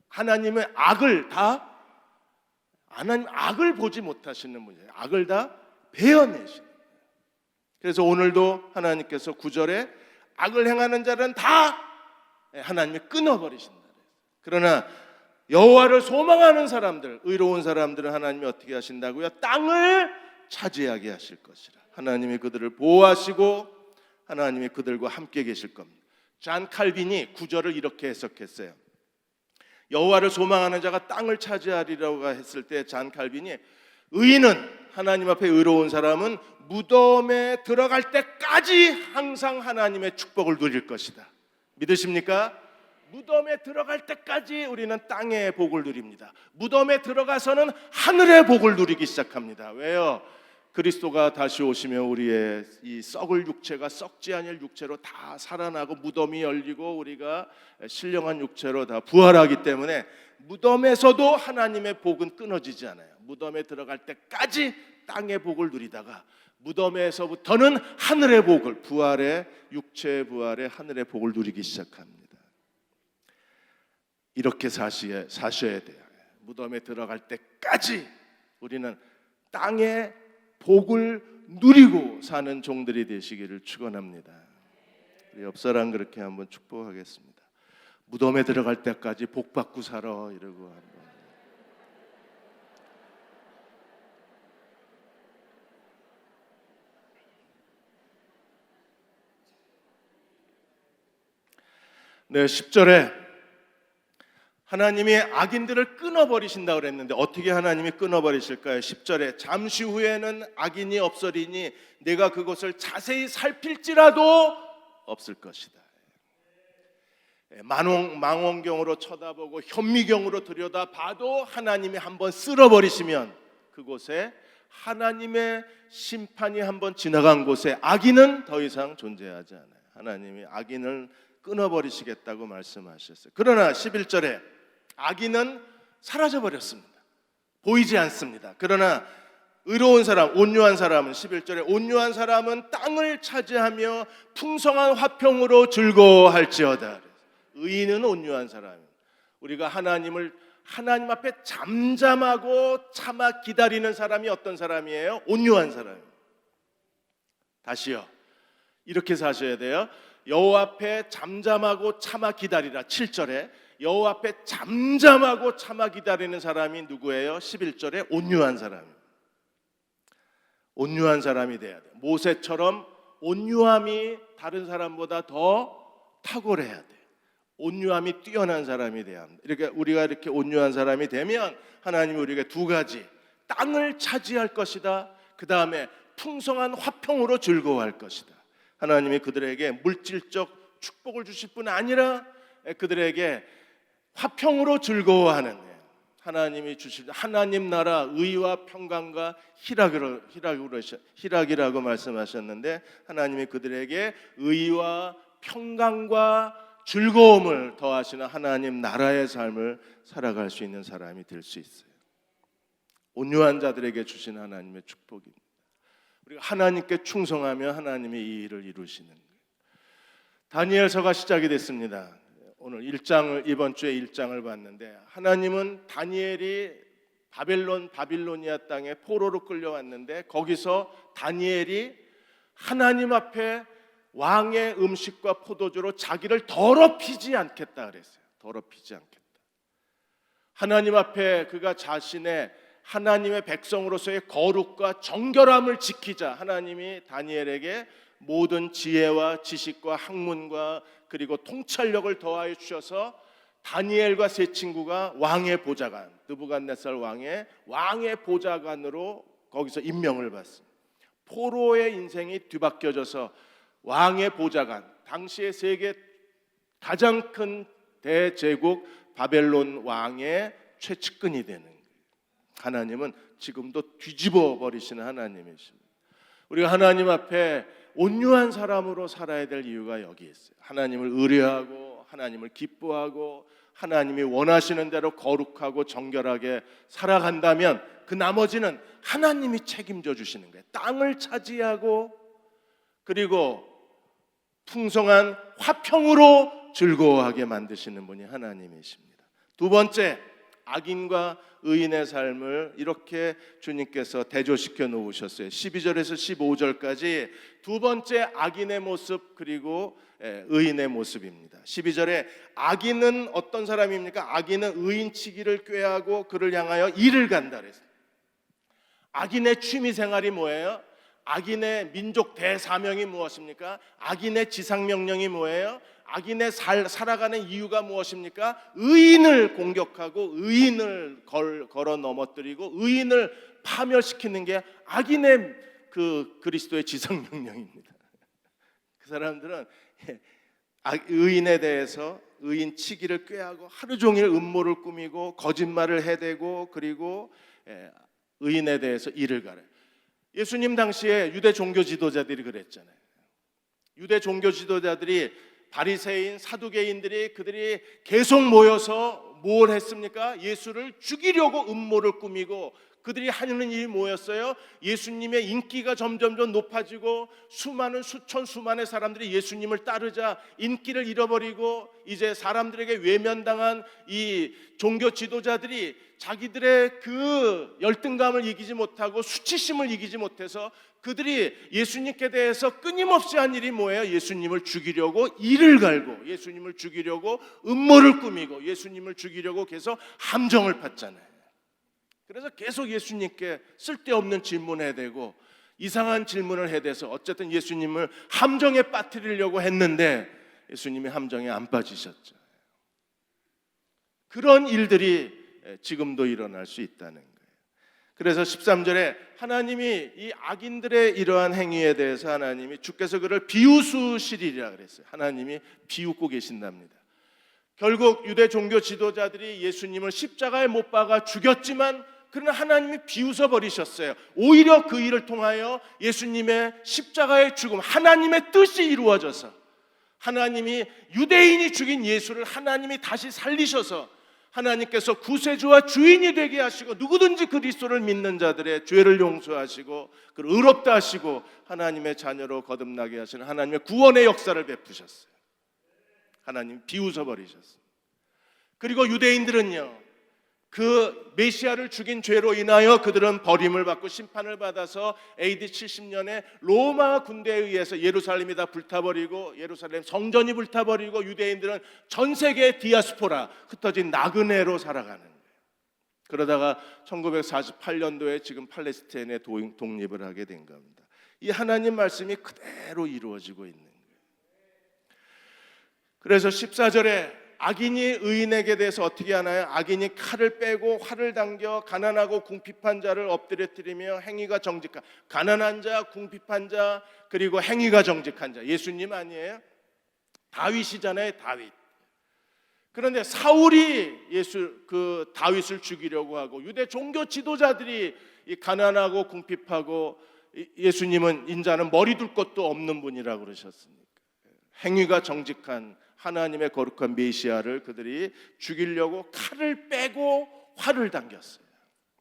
하나님은 악을 보지 못하시는 분이에요. 악을 다 베어내시는 거예요. 그래서 오늘도 하나님께서 9절에 악을 행하는 자는 다 하나님이 끊어버리신다. 그러나 여호와를 소망하는 사람들, 의로운 사람들은 하나님이 어떻게 하신다고요? 땅을 차지하게 하실 것이라. 하나님이 그들을 보호하시고 하나님이 그들과 함께 계실 겁니다. 잔 칼빈이 9절을 이렇게 해석했어요. 여호와를 소망하는 자가 땅을 차지하리라고 했을 때 잔 칼빈이 의인은 하나님 앞에 의로운 사람은 무덤에 들어갈 때까지 항상 하나님의 축복을 누릴 것이다. 믿으십니까? 무덤에 들어갈 때까지 우리는 땅의 복을 누립니다. 무덤에 들어가서는 하늘의 복을 누리기 시작합니다. 왜요? 그리스도가 다시 오시면 우리의 이 썩을 육체가 썩지 아니할 육체로 다 살아나고 무덤이 열리고 우리가 신령한 육체로 다 부활하기 때문에 무덤에서도 하나님의 복은 끊어지지 않아요. 무덤에 들어갈 때까지 땅의 복을 누리다가 무덤에서부터는 하늘의 복을, 부활의 육체의 부활의 하늘의 복을 누리기 시작합니다. 이렇게 사셔야 돼요. 무덤에 들어갈 때까지 우리는 땅의 복을 누리고 사는 종들이 되시기를 축원합니다. 우리 옆 사람 그렇게 한번 축복하겠습니다. 무덤에 들어갈 때까지 복 받고 살아 이러고 한번. 네, 10절에 하나님이 악인들을 끊어버리신다고 그랬는데 어떻게 하나님이 끊어버리실까요? 10절에 잠시 후에는 악인이 없으리니 내가 그것을 자세히 살필지라도 없을 것이다. 망원경으로 쳐다보고 현미경으로 들여다봐도 하나님이 한번 쓸어버리시면 그곳에 하나님의 심판이 한번 지나간 곳에 악인은 더 이상 존재하지 않아요. 하나님이 악인을 끊어버리시겠다고 말씀하셨어요. 그러나 11절에 악인은 사라져버렸습니다. 보이지 않습니다. 그러나 의로운 사람, 온유한 사람은 11절에 온유한 사람은 땅을 차지하며 풍성한 화평으로 즐거워할지어다. 의인은 온유한 사람입니다. 우리가 하나님 앞에 잠잠하고 참아 기다리는 사람이 어떤 사람이에요? 온유한 사람입니다. 다시요. 이렇게 사셔야 돼요. 여호와 앞에 잠잠하고 참아 기다리라. 7절에 여호와 앞에 잠잠하고 참아 기다리는 사람이 누구예요? 11절에 온유한 사람입니다. 온유한 사람이 돼야 돼요. 모세처럼 온유함이 다른 사람보다 더 탁월해야 돼요. 온유함이 뛰어난 사람이 돼야 합니다. 우리가 이렇게 온유한 사람이 되면 하나님이 우리에게 두 가지, 땅을 차지할 것이다. 그 다음에 풍성한 화평으로 즐거워할 것이다. 하나님이 그들에게 물질적 축복을 주실 뿐 아니라 그들에게 화평으로 즐거워하는 하나님이 주실 하나님 나라 의와 평강과 희락이라고 말씀하셨는데 하나님이 그들에게 의와 평강과 즐거움을 더하시는 하나님 나라의 삶을 살아갈 수 있는 사람이 될 수 있어요. 온유한 자들에게 주신 하나님의 축복입니다. 우리가 하나님께 충성하면 하나님이 이 일을 이루시는 거예요. 다니엘서가 시작이 됐습니다. 오늘 이번 주에 1장을 봤는데 하나님은 다니엘이 바빌로니아 땅에 포로로 끌려왔는데 거기서 다니엘이 하나님 앞에 왕의 음식과 포도주로 자기를 더럽히지 않겠다 그랬어요. 더럽히지 않겠다. 하나님 앞에 그가 자신의 하나님의 백성으로서의 거룩과 정결함을 지키자. 하나님이 다니엘에게 모든 지혜와 지식과 학문과 그리고 통찰력을 더하여 주셔서 다니엘과 세 친구가 왕의 보좌관, 느부갓네살 왕의 보좌관으로 거기서 임명을 받습니다. 포로의 인생이 뒤바뀌어져서 왕의 보좌관, 당시의 세계 가장 큰 대제국 바벨론 왕의 최측근이 되는 거예요. 하나님은 지금도 뒤집어 버리시는 하나님이십니다. 우리가 하나님 앞에 온유한 사람으로 살아야 될 이유가 여기 있어요. 하나님을 의뢰하고 하나님을 기뻐하고 하나님이 원하시는 대로 거룩하고 정결하게 살아간다면 그 나머지는 하나님이 책임져 주시는 거예요. 땅을 차지하고 그리고 풍성한 화평으로 즐거워하게 만드시는 분이 하나님이십니다. 두 번째, 악인과 의인의 삶을 이렇게 주님께서 대조시켜 놓으셨어요. 12절에서 15절까지 두 번째 악인의 모습 그리고 의인의 모습입니다. 12절에 악인은 어떤 사람입니까? 악인은 의인치기를 꾀하고 그를 향하여 일을 간다 그랬어요. 악인의 취미 생활이 뭐예요? 악인의 민족 대사명이 무엇입니까? 악인의 지상명령이 뭐예요? 악인의 살아가는 이유가 무엇입니까? 의인을 공격하고 의인을 걸어 넘어뜨리고 의인을 파멸시키는 게 악인의 그리스도의 지상명령입니다. 그 사람들은 의인에 대해서 의인 치기를 꾀하고 하루 종일 음모를 꾸미고 거짓말을 해대고 그리고 의인에 대해서 일을 가려요. 예수님 당시에 유대 종교 지도자들이 그랬잖아요. 유대 종교 지도자들이 바리새인, 사두개인들이 그들이 계속 모여서 뭘 했습니까? 예수를 죽이려고 음모를 꾸미고 그들이 하는 일이 뭐였어요? 예수님의 인기가 점점점 높아지고 수많은 수만의 사람들이 예수님을 따르자 인기를 잃어버리고 이제 사람들에게 외면당한 이 종교 지도자들이 자기들의 그 열등감을 이기지 못하고 수치심을 이기지 못해서 그들이 예수님께 대해서 끊임없이 한 일이 뭐예요? 예수님을 죽이려고 이를 갈고 예수님을 죽이려고 음모를 꾸미고 예수님을 죽이려고 계속 함정을 팠잖아요. 그래서 계속 예수님께 쓸데없는 질문을 해대고 이상한 질문을 해대서 어쨌든 예수님을 함정에 빠뜨리려고 했는데 예수님이 함정에 안 빠지셨죠. 그런 일들이 지금도 일어날 수 있다는 거예요. 그래서 13절에 하나님이 이 악인들의 이러한 행위에 대해서 하나님이 주께서 그를 비웃으시리라 그랬어요. 하나님이 비웃고 계신답니다. 결국 유대 종교 지도자들이 예수님을 십자가에 못 박아 죽였지만 그러나 하나님이 비웃어 버리셨어요. 오히려 그 일을 통하여 예수님의 십자가의 죽음, 하나님의 뜻이 이루어져서 하나님이 유대인이 죽인 예수를 하나님이 다시 살리셔서 하나님께서 구세주와 주인이 되게 하시고 누구든지 그리스도를 믿는 자들의 죄를 용서하시고 그를 의롭다 하시고 하나님의 자녀로 거듭나게 하시는 하나님의 구원의 역사를 베푸셨어요. 하나님 비웃어 버리셨어요. 그리고 유대인들은요, 그 메시아를 죽인 죄로 인하여 그들은 버림을 받고 심판을 받아서 AD 70년에 로마 군대에 의해서 예루살렘이 다 불타버리고 예루살렘 성전이 불타버리고 유대인들은 전 세계의 디아스포라 흩어진 나그네로 살아가는 거예요. 그러다가 1948년도에 지금 팔레스타인에 독립을 하게 된 겁니다. 이 하나님 말씀이 그대로 이루어지고 있는 거예요. 그래서 14절에 악인이 의인에게 대해서 어떻게 하나요? 악인이 칼을 빼고 활을 당겨 가난하고 궁핍한 자를 엎드려뜨리며 행위가 정직한 가난한 자, 궁핍한 자, 그리고 행위가 정직한 자. 예수님 아니에요? 다윗이잖아요, 다윗. 그런데 사울이 다윗을 죽이려고 하고 유대 종교 지도자들이 이 가난하고 궁핍하고 예수님은 인자는 머리 둘 것도 없는 분이라고 그러셨으니까 행위가 정직한 하나님의 거룩한 메시아를 그들이 죽이려고 칼을 빼고 활을 당겼어요.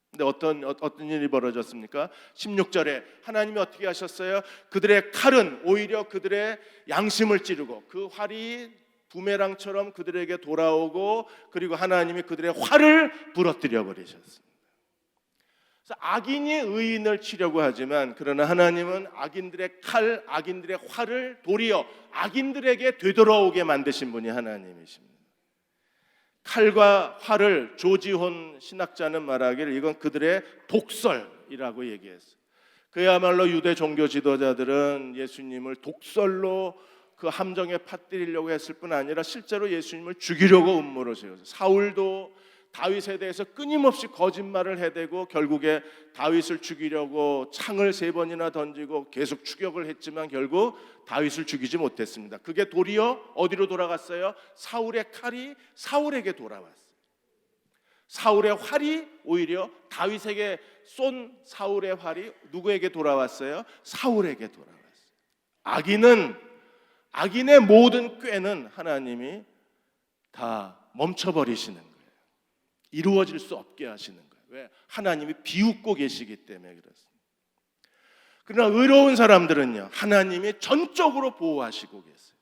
근데 어떤 일이 벌어졌습니까? 16절에 하나님이 어떻게 하셨어요? 그들의 칼은 오히려 그들의 양심을 찌르고 그 활이 부메랑처럼 그들에게 돌아오고 그리고 하나님이 그들의 활을 부러뜨려 버리셨습니다. 그래서 악인이 의인을 치려고 하지만 그러나 하나님은 악인들의 칼, 악인들의 활을 도리어 악인들에게 되돌아오게 만드신 분이 하나님이십니다. 칼과 활을 조지혼 신학자는 말하기를 이건 그들의 독설이라고 얘기했어요. 그야말로 유대 종교 지도자들은 예수님을 독설로 그 함정에 빠뜨리려고 했을 뿐 아니라 실제로 예수님을 죽이려고 음모를 세웠어요. 사울도 다윗에 대해서 끊임없이 거짓말을 해대고 결국에 다윗을 죽이려고 창을 3번이나 던지고 계속 추격을 했지만 결국 다윗을 죽이지 못했습니다. 그게 도리어 어디로 돌아갔어요? 사울의 칼이 사울에게 돌아왔어요. 사울의 활이 오히려 다윗에게 쏜 사울의 활이 누구에게 돌아왔어요? 사울에게 돌아왔어요. 악인의 모든 꾀는 하나님이 다 멈춰버리시는 거예요. 이루어질 수 없게 하시는 거예요. 왜? 하나님이 비웃고 계시기 때문에 그렇습니다. 그러나 의로운 사람들은요, 하나님이 전적으로 보호하시고 계세요.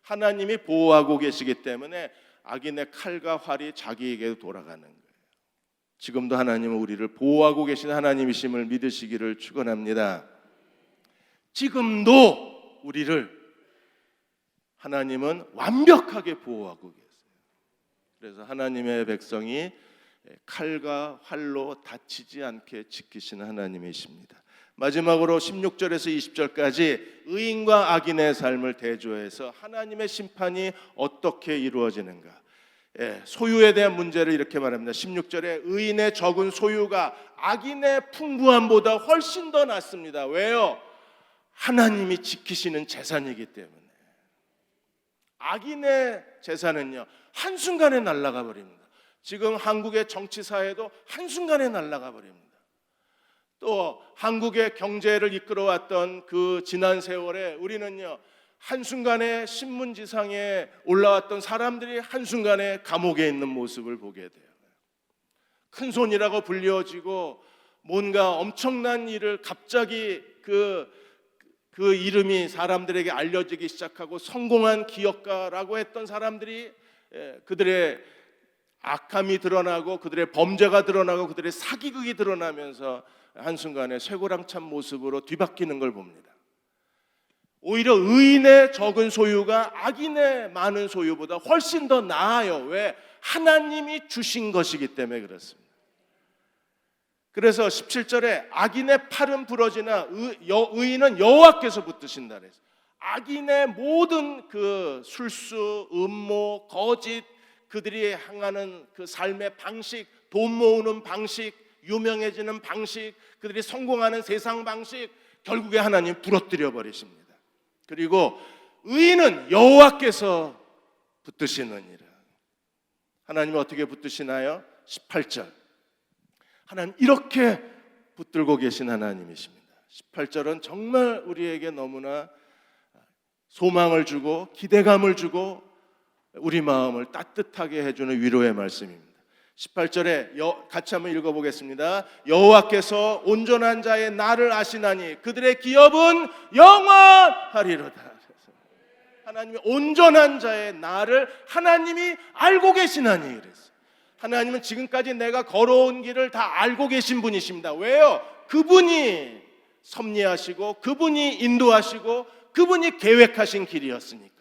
하나님이 보호하고 계시기 때문에 악인의 칼과 활이 자기에게 돌아가는 거예요. 지금도 하나님은 우리를 보호하고 계신 하나님이심을 믿으시기를 축원합니다. 지금도 우리를 하나님은 완벽하게 보호하고 계세요. 그래서 하나님의 백성이 칼과 활로 다치지 않게 지키시는 하나님이십니다. 마지막으로 16절에서 20절까지 의인과 악인의 삶을 대조해서 하나님의 심판이 어떻게 이루어지는가, 소유에 대한 문제를 이렇게 말합니다. 16절에 의인의 적은 소유가 악인의 풍부함보다 훨씬 더 낫습니다. 왜요? 하나님이 지키시는 재산이기 때문에. 악인의 재산은요, 한순간에 날아가 버립니다. 지금 한국의 정치사회도 한순간에 날아가 버립니다. 또 한국의 경제를 이끌어왔던 그 지난 세월에 우리는요, 한순간에 신문지상에 올라왔던 사람들이 한순간에 감옥에 있는 모습을 보게 돼요. 큰손이라고 불려지고 뭔가 엄청난 일을 갑자기 그 이름이 사람들에게 알려지기 시작하고 성공한 기업가라고 했던 사람들이 그들의 악함이 드러나고 그들의 범죄가 드러나고 그들의 사기극이 드러나면서 한순간에 쇠고랑찬 모습으로 뒤바뀌는 걸 봅니다. 오히려 의인의 적은 소유가 악인의 많은 소유보다 훨씬 더 나아요. 왜? 하나님이 주신 것이기 때문에 그렇습니다. 그래서 17절에 악인의 팔은 부러지나 의인은 여호와께서 붙드신다 그랬어요. 악인의 모든 그 술수, 음모, 거짓, 그들이 향하는 그 삶의 방식, 돈 모으는 방식, 유명해지는 방식, 그들이 성공하는 세상 방식, 결국에 하나님 부러뜨려 버리십니다. 그리고 의인은 여호와께서 붙드시느니라. 하나님은 어떻게 붙드시나요? 18절. 하나님 이렇게 붙들고 계신 하나님이십니다. 18절은 정말 우리에게 너무나 소망을 주고 기대감을 주고 우리 마음을 따뜻하게 해주는 위로의 말씀입니다. 18절에 같이 한번 읽어보겠습니다. 여호와께서 온전한 자의 나를 아시나니 그들의 기업은 영원하리로다. 하나님이 온전한 자의 나를 하나님이 알고 계시나니 그랬어요. 하나님은 지금까지 내가 걸어온 길을 다 알고 계신 분이십니다. 왜요? 그분이 섭리하시고 그분이 인도하시고 그분이 계획하신 길이었으니까.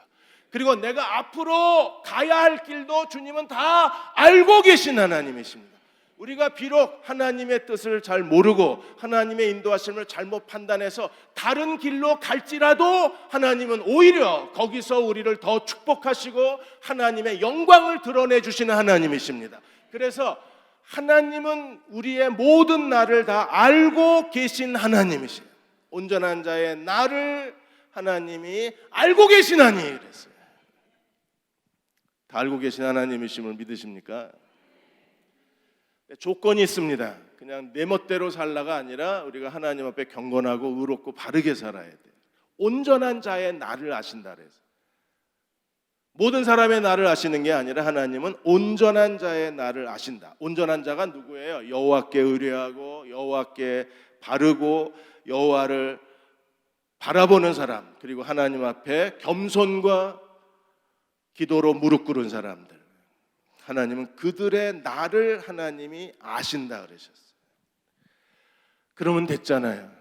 그리고 내가 앞으로 가야 할 길도 주님은 다 알고 계신 하나님이십니다. 우리가 비록 하나님의 뜻을 잘 모르고 하나님의 인도하심을 잘못 판단해서 다른 길로 갈지라도 하나님은 오히려 거기서 우리를 더 축복하시고 하나님의 영광을 드러내 주시는 하나님이십니다. 그래서 하나님은 우리의 모든 나를 다 알고 계신 하나님이시에요. 온전한 자의 나를 하나님이 알고 계시나니 그랬어요. 다 알고 계신 하나님이심을 믿으십니까? 조건이 있습니다. 그냥 내 멋대로 살라가 아니라 우리가 하나님 앞에 경건하고 의롭고 바르게 살아야 돼요. 온전한 자의 나를 아신다 그래서 모든 사람의 나를 아시는 게 아니라 하나님은 온전한 자의 나를 아신다. 온전한 자가 누구예요? 여호와께 의뢰하고 여호와께 바르고 여호와를 바라보는 사람, 그리고 하나님 앞에 겸손과 기도로 무릎 꿇은 사람들. 하나님은 그들의 나를 하나님이 아신다 그러셨어요. 그러면 됐잖아요.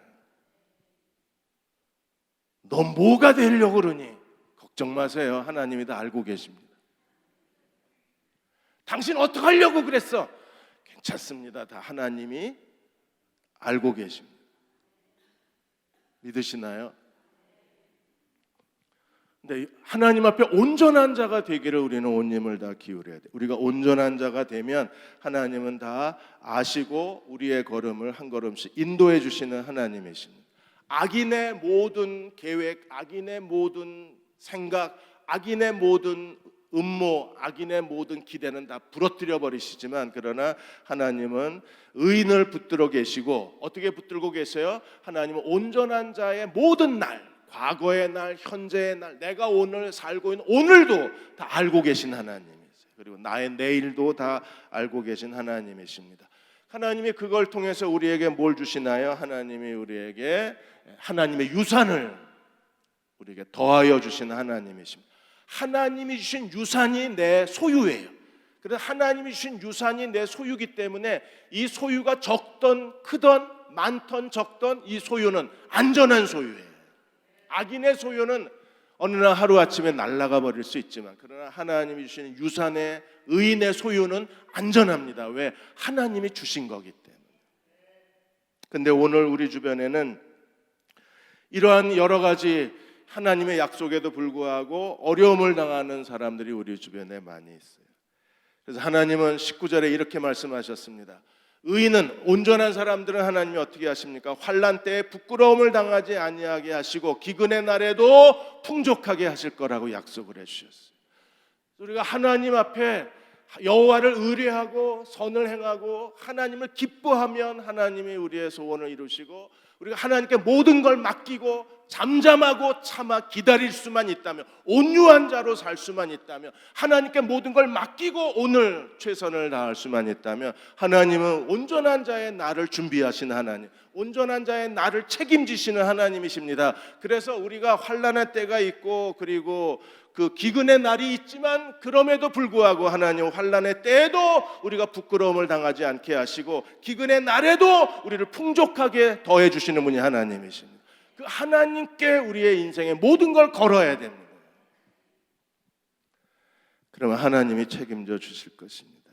너 뭐가 되려고 그러니? 걱정 마세요. 하나님이 다 알고 계십니다. 당신 어떻게 하려고 그랬어? 괜찮습니다. 다 하나님이 알고 계십니다. 믿으시나요? 근데 하나님 앞에 온전한 자가 되기를 우리는 온 힘을 다 기울여야 돼. 우리가 온전한 자가 되면 하나님은 다 아시고 우리의 걸음을 한 걸음씩 인도해 주시는 하나님이십니다. 악인의 모든 계획, 악인의 모든 생각, 악인의 모든 음모, 악인의 모든 기대는 다 부러뜨려 버리시지만 그러나 하나님은 의인을 붙들어 계시고 어떻게 붙들고 계세요? 하나님은 온전한 자의 모든 날, 과거의 날, 현재의 날, 내가 오늘 살고 있는 오늘도 다 알고 계신 하나님이세요. 그리고 나의 내일도 다 알고 계신 하나님이십니다. 하나님이 그걸 통해서 우리에게 뭘 주시나요? 하나님이 우리에게 하나님의 유산을 우리에게 더하여 주시는 하나님이십니다. 하나님이 주신 유산이 내 소유예요. 그래서 하나님이 주신 유산이 내 소유이기 때문에 이 소유가 적던 크던 많던 적던 이 소유는 안전한 소유예요. 악인의 소유는 어느 날 하루아침에 날아가 버릴 수 있지만 그러나 하나님이 주시는 유산의 의인의 소유는 안전합니다. 왜? 하나님이 주신 거기 때문에. 근데 오늘 우리 주변에는 이러한 여러 가지 하나님의 약속에도 불구하고 어려움을 당하는 사람들이 우리 주변에 많이 있어요. 그래서 하나님은 19절에 이렇게 말씀하셨습니다. 의인은 온전한 사람들은 하나님이 어떻게 하십니까? 환난 때에 부끄러움을 당하지 아니하게 하시고 기근의 날에도 풍족하게 하실 거라고 약속을 해주셨어요. 우리가 하나님 앞에 여호와를 의뢰하고 선을 행하고 하나님을 기뻐하면 하나님이 우리의 소원을 이루시고 우리가 하나님께 모든 걸 맡기고 잠잠하고 참아 기다릴 수만 있다면, 온유한 자로 살 수만 있다면, 하나님께 모든 걸 맡기고 오늘 최선을 다할 수만 있다면, 하나님은 온전한 자의 나를 준비하시는 하나님, 온전한 자의 나를 책임지시는 하나님이십니다. 그래서 우리가 환난의 때가 있고 그리고 그 기근의 날이 있지만, 그럼에도 불구하고 하나님 환난의 때에도 우리가 부끄러움을 당하지 않게 하시고, 기근의 날에도 우리를 풍족하게 더해 주시는 분이 하나님이십니다. 그 하나님께 우리의 인생의 모든 걸 걸어야 됩니다. 그러면 하나님이 책임져 주실 것입니다.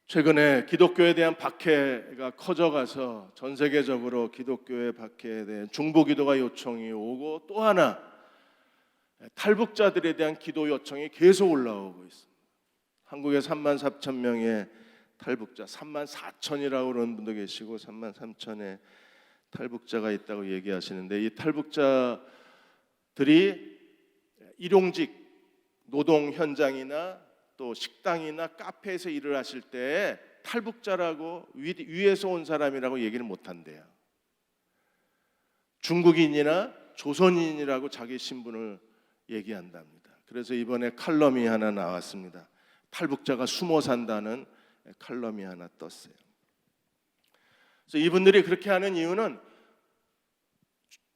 최근에 기독교에 대한 박해가 커져가서 전 세계적으로 기독교의 박해에 대한 중보기도가 요청이 오고, 또 하나 탈북자들에 대한 기도 요청이 계속 올라오고 있습니다. 한국에 34,000명의 탈북자, 34,000이라고 그러는 분도 계시고 33,000의 탈북자가 있다고 얘기하시는데, 이 탈북자들이 일용직 노동 현장이나 또 식당이나 카페에서 일을 하실 때 탈북자라고 위에서 온 사람이라고 얘기를 못한대요. 중국인이나 조선인이라고 자기 신분을 얘기한답니다. 그래서 이번에 칼럼이 하나 나왔습니다. 탈북자가 숨어 산다는 칼럼이 하나 떴어요. 그래서 이분들이 그렇게 하는 이유는,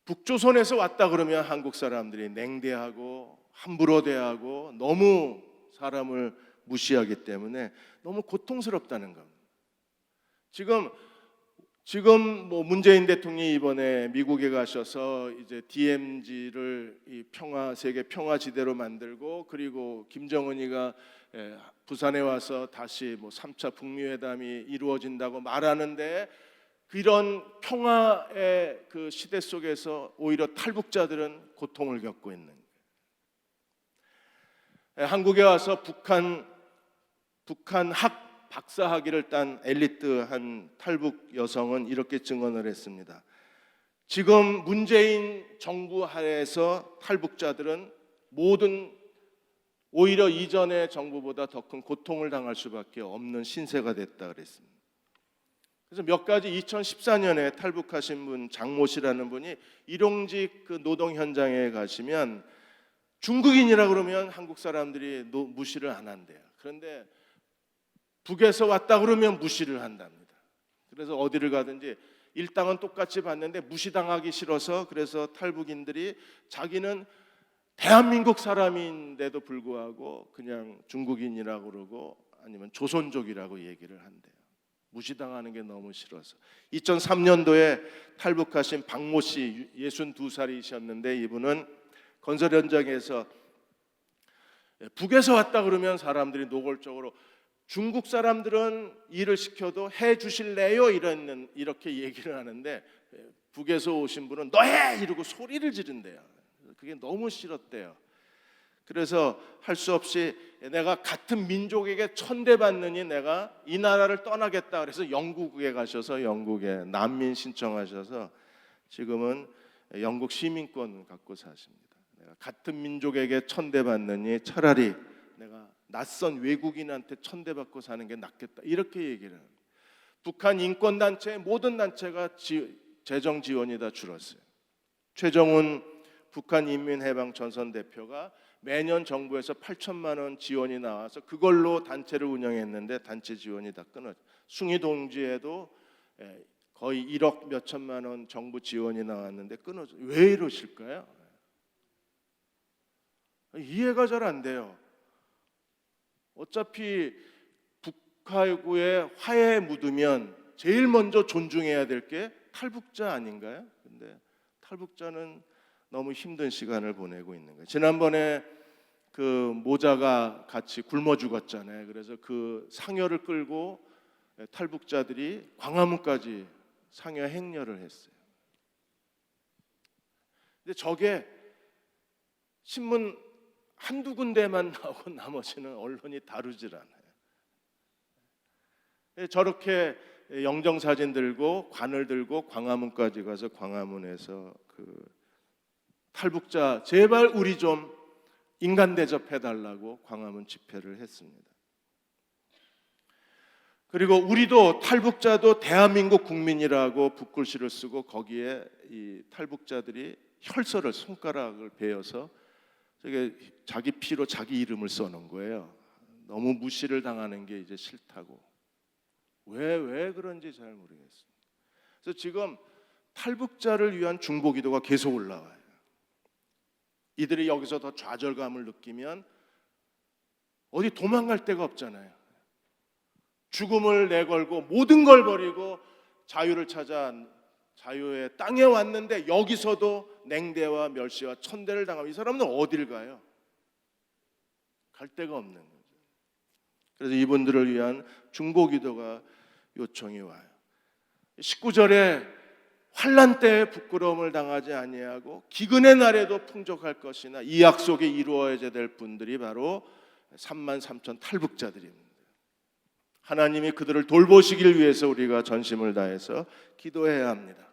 북조선에서 왔다 그러면 한국 사람들이 냉대하고 함부로 대하고 너무 사람을 무시하기 때문에 너무 고통스럽다는 겁니다. 지금 문재인 대통령이 이번에 미국에 가셔서 이제 DMZ를 이 세계 평화지대로 만들고, 그리고 김정은이가 부산에 와서 다시 3차 북미회담이 이루어진다고 말하는데, 그런 평화의 그 시대 속에서 오히려 탈북자들은 고통을 겪고 있는 거예요. 한국에 와서 북한 박사 학위를 딴 엘리트한 탈북 여성은 이렇게 증언을 했습니다. 지금 문재인 정부 하에서 탈북자들은 오히려 이전의 정부보다 더 큰 고통을 당할 수밖에 없는 신세가 됐다 그랬습니다. 그래서 몇 가지, 2014년에 탈북하신 분, 장모 씨라는 분이 일용직 그 노동 현장에 가시면 중국인이라 그러면 한국 사람들이 무시를 안 한대요. 그런데 북에서 왔다 그러면 무시를 한답니다. 그래서 어디를 가든지 일당은 똑같이 받는데 무시당하기 싫어서, 그래서 탈북인들이 자기는 대한민국 사람인데도 불구하고 그냥 중국인이라고 그러고 아니면 조선족이라고 얘기를 한대요. 무시당하는 게 너무 싫어서. 2003년도에 탈북하신 박모 씨, 62살이셨는데 이분은 건설 현장에서 북에서 왔다 그러면 사람들이 노골적으로, 중국 사람들은 일을 시켜도 해 주실래요? 이렇게 얘기를 하는데, 북에서 오신 분은 너 해! 이러고 소리를 지른대요. 그게 너무 싫었대요. 그래서 할 수 없이 내가 같은 민족에게 천대받느니 내가 이 나라를 떠나겠다 그래서 영국에 가셔서 영국에 난민 신청하셔서 지금은 영국 시민권 갖고 사십니다. 내가 같은 민족에게 천대받느니 차라리 내가 낯선 외국인한테 천대받고 사는 게 낫겠다, 이렇게 얘기를 합니다. 북한 인권단체 모든 단체가 재정 지원이 다 줄었어요. 최정훈 북한 인민해방 전선 대표가 매년 정부에서 8천만 원 지원이 나와서 그걸로 단체를 운영했는데 단체 지원이 다 끊어져. 숭이 동지에도 거의 1억 몇 천만 원 정부 지원이 나왔는데 끊어져. 왜 이러실까요? 이해가 잘 안 돼요. 어차피 북하구의 화해에 묻으면 제일 먼저 존중해야 될 게 탈북자 아닌가요? 근데 탈북자는 너무 힘든 시간을 보내고 있는 거예요. 지난번에 그 모자가 같이 굶어 죽었잖아요. 그래서 그 상여를 끌고 탈북자들이 광화문까지 상여 행렬을 했어요. 근데 저게 신문 한두 군데만 나오고 나머지는 언론이 다루질 않아요. 저렇게 영정사진 들고 관을 들고 광화문까지 가서 광화문에서 그 탈북자 제발 우리 좀 인간 대접해달라고 광화문 집회를 했습니다. 그리고 우리도 탈북자도 대한민국 국민이라고 붓글씨를 쓰고 거기에 이 탈북자들이 혈서를 손가락을 베어서 저게 자기 피로 자기 이름을 써놓은 거예요. 너무 무시를 당하는 게 이제 싫다고. 왜 그런지 잘 모르겠어요. 그래서 지금 탈북자를 위한 중보기도가 계속 올라와요. 이들이 여기서 더 좌절감을 느끼면 어디 도망갈 데가 없잖아요. 죽음을 내걸고 모든 걸 버리고 자유를 찾아 자유의 땅에 왔는데 여기서도 냉대와 멸시와 천대를 당하면 이 사람은 어딜 가요? 갈 데가 없는 거죠. 그래서 이분들을 위한 중보기도가 요청이 와요. 19절에 환난 때에 부끄러움을 당하지 아니하고 기근의 날에도 풍족할 것이나 이 약속이 이루어져야 될 분들이 바로 33,000 탈북자들입니다. 하나님이 그들을 돌보시길 위해서 우리가 전심을 다해서 기도해야 합니다.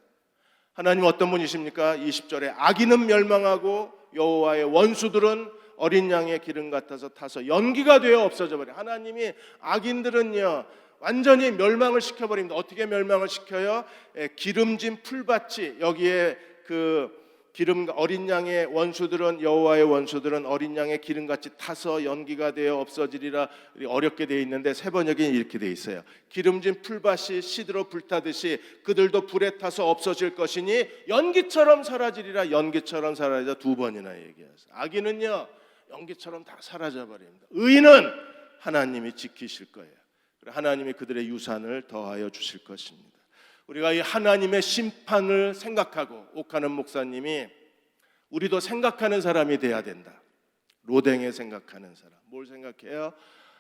하나님 어떤 분이십니까? 20절에 악인은 멸망하고 여호와의 원수들은 어린 양의 기름 같아서 타서 연기가 되어 없어져 버려요. 하나님이 악인들은요 완전히 멸망을 시켜버립니다. 어떻게 멸망을 시켜요? 기름진 풀밭이 여기에 그 기름 어린 양의 원수들은 여호와의 원수들은 어린 양의 기름같이 타서 연기가 되어 없어지리라. 어렵게 되어 있는데 세 번역에 이렇게 되어 있어요. 기름진 풀밭이 시드로 불타듯이 그들도 불에 타서 없어질 것이니 연기처럼 사라지리라. 연기처럼 사라지자 두 번이나 얘기했어요. 악인은요 연기처럼 다 사라져 버립니다. 의인은 하나님이 지키실 거예요. 하나님이 그들의 유산을 더하여 주실 것입니다. 우리가 이 하나님의 심판을 생각하고 옥하는 목사님이 우리도 생각하는 사람이 돼야 된다. 로댕에 생각하는 사람. 뭘 생각해요?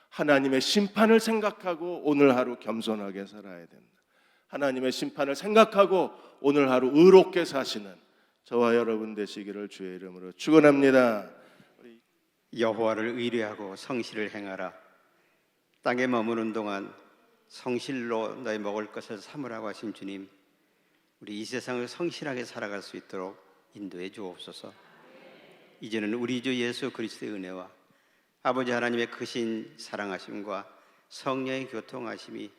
하나님의 심판을 생각하고 오늘 하루 겸손하게 살아야 된다. 하나님의 심판을 생각하고 오늘 하루 의롭게 사시는 저와 여러분 되시기를 주의 이름으로 축원합니다. 여호와를 의뢰하고 성실을 행하라. 땅에 머무는 동안 성실로 너희 먹을 것을 삼으라고 하신 주님, 우리 이 세상을 성실하게 살아갈 수 있도록 인도해 주옵소서. 이제는 우리 주 예수 그리스도의 은혜와 아버지 하나님의 크신 사랑하심과 성령의 교통하심이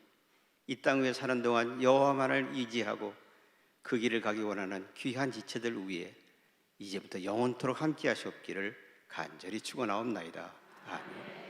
이 땅 위에 사는 동안 여호와만을 의지하고 그 길을 가기 원하는 귀한 지체들 위에 이제부터 영원토록 함께 하시옵기를 간절히 축원하옵나이다. 아멘.